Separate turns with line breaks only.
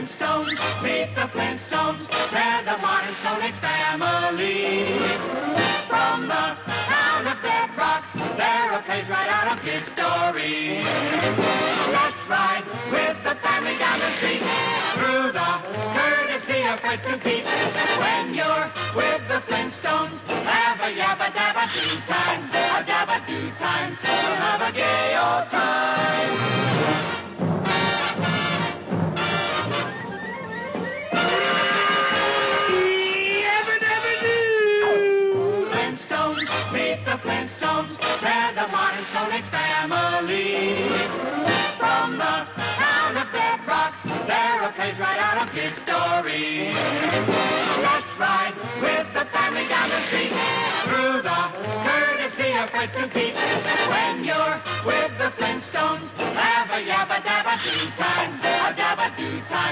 Flintstones, meet the Flintstones, they're the modern Stone Age family. From the town of Bedrock, they're a page right out of history. Let's ride with the family down the street, through the courtesy of Fred and Pete. When you're with the Flintstones, have a yabba-dabba-doo time, a dabba-doo time, we'll have a gay old time. Meet the Flintstones, they're the modern Stone Age family. From the town of Bedrock, they're a page right out of history. Let's ride with the family down the street, through the courtesy of Fred and Pete. When you're with the Flintstones, have a yabba-dabba-doo time, a dabba-doo time.